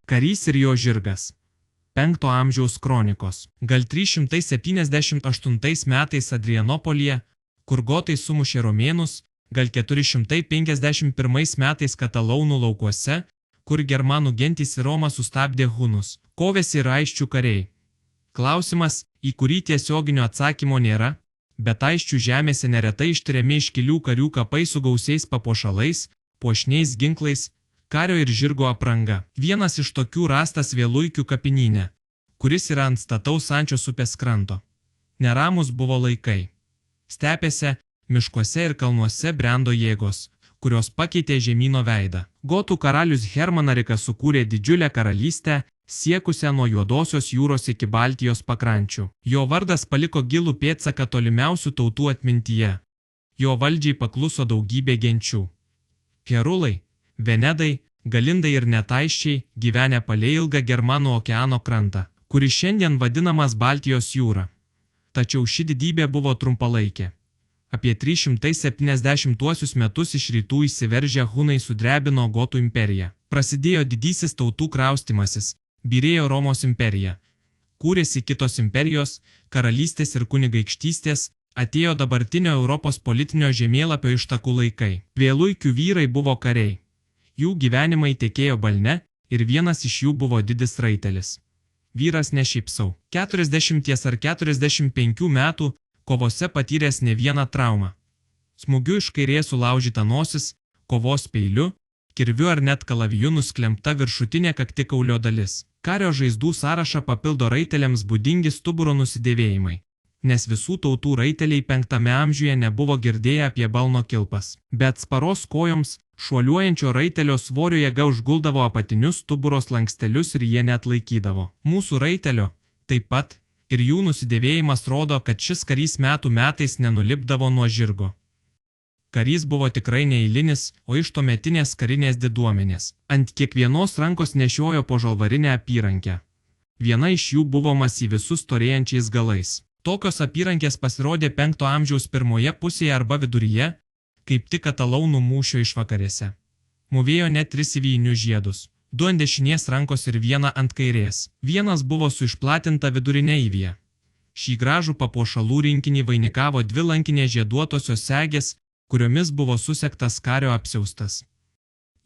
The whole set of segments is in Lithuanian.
Karys ir jo žirgas. 5 amžiaus kronikos. Gal 378 metais Adrianopolyje, kur gotai sumušė romėnus, gal 451 metais Katalaunų laukuose, kur germanų gentys į Romą sustabdė hunus, kovėsi ir aisčių kariai. Klausimas, į kurį tiesioginio atsakymo nėra, bet aisčių žemėse neretai ištiriami iškilių karių kapai su gausiais papuošalais, puošniais ginklais, kario ir žirgo apranga. Vienas iš tokių rastas Vėluikių kapinyne, kuris yra ant stataus Ančios upės kranto. Neramus buvo laikai. Stepėse, miškuose ir kalnuose brendo jėgos, kurios pakeitė žemyno veidą. Gotų karalius Hermanarikas sukūrė didžiulę karalystę, siekusią nuo Juodosios jūros iki Baltijos pakrančių. Jo vardas paliko gilų pėdsaką tolimiausių tautų atmintyje. Jo valdžiai pakluso daugybė genčių. Kerulai, Venedai, Galindai ir Netaiščiai gyvenę palei ilgą Germanų okeano krantą, kuris šiandien vadinamas Baltijos jūra. Tačiau ši didybė buvo trumpalaikė. Apie 370 metus iš rytų įsiveržę hunai sudrebino Gotų imperiją. Prasidėjo didysis tautų kraustimasis, byrėjo Romos imperija. Kūrėsi kitos imperijos, karalystės ir kunigaikštystės, atėjo dabartinio Europos politinio žemėlapio ištakų laikai. Vėluikių vyrai buvo kariai. Jų gyvenimai tekėjo balne ir vienas iš jų buvo didis raitelis. Vyras ne šiaip sau. 40 ar 45 metų, kovose patyręs ne vieną traumą. Smūgiu iš kairės sulaužyta nosis, kovos peiliu, kirviu ar net kalaviju nusklemta viršutinė kaktikaulio dalis. Kario žaizdų sąrašą papildo raiteliams būdingi stuburo nusidėvėjimai, nes visų tautų raiteliai 5 amžiuje nebuvo girdėję apie balno kilpas. Bet sparos kojoms, šuoliuojančio raitelio svorio jėga užguldavo apatinius stuburos lankstelius ir jie neatlaikydavo. Mūsų raitelio, taip pat, ir jų nusidėvėjimas rodo, kad šis karys metų metais nenulipdavo nuo žirgo. Karys buvo tikrai neeilinis, o iš tuometinės karinės diduomenės. Ant kiekvienos rankos nešiojo po žalvarinę apyrankę. Viena iš jų buvo masyvisu storėjančiais galais. Tokios apyrankės pasirodė 5 amžiaus pirmoje pusėje arba viduryje, kaip tik Katalaunų mūšio išvakarėse. Mūvėjo net 3 įvijinius žiedus, 2 ant dešinės rankos ir 1 ant kairės. Vienas buvo su išplatinta vidurinė įvija. Šį gražų papuošalų rinkinį vainikavo 2 lankinės žieduotosios segės, kuriomis buvo susektas kario apsiaustas.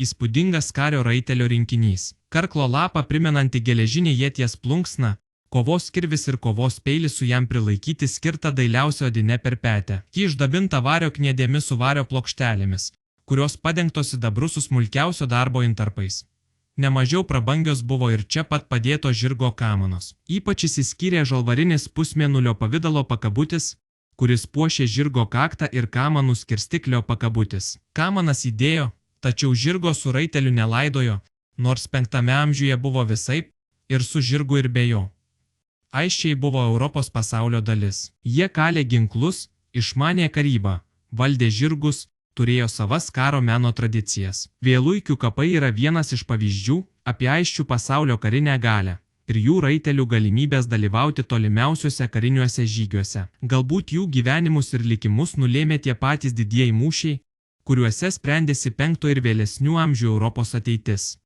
Įspūdingas kario raitelio rinkinys. Karklo lapą primenanti geležinė ieties plunksna, kovos kirvis ir kovos peilis su jam prilaikyti skirta dailiausio odine perpetė. Ji išdabinta vario kniedėmis su vario plokštelėmis, kurios padengtos sidabru su smulkiausio darbo intarpais. Nemažiau prabangios buvo ir čia pat padėto žirgo kamanos. Ypač išsiskyrė žalvarinis pusmėnulio pavidalo pakabutis, kuris puošė žirgo kaktą ir kamanų skirstiklio pakabutis. Kamanas įdėjo, tačiau žirgo su raiteliu nelaidojo, nors 5 amžiuje buvo visaip, ir su žirgu ir be jo. Aisčiai buvo Europos pasaulio dalis. Jie kalė ginklus, išmanė karybą, valdė žirgus, turėjo savas karo meno tradicijas. Vėluikių kapai yra vienas iš pavyzdžių apie aisčių pasaulio karinę galią ir jų raitelių galimybės dalyvauti tolimiausiuose kariniuose žygiuose. Galbūt jų gyvenimus ir likimus nulėmė tie patys didieji mūšiai, kuriuose sprendėsi 5 ir vėlesnių amžių Europos ateitis.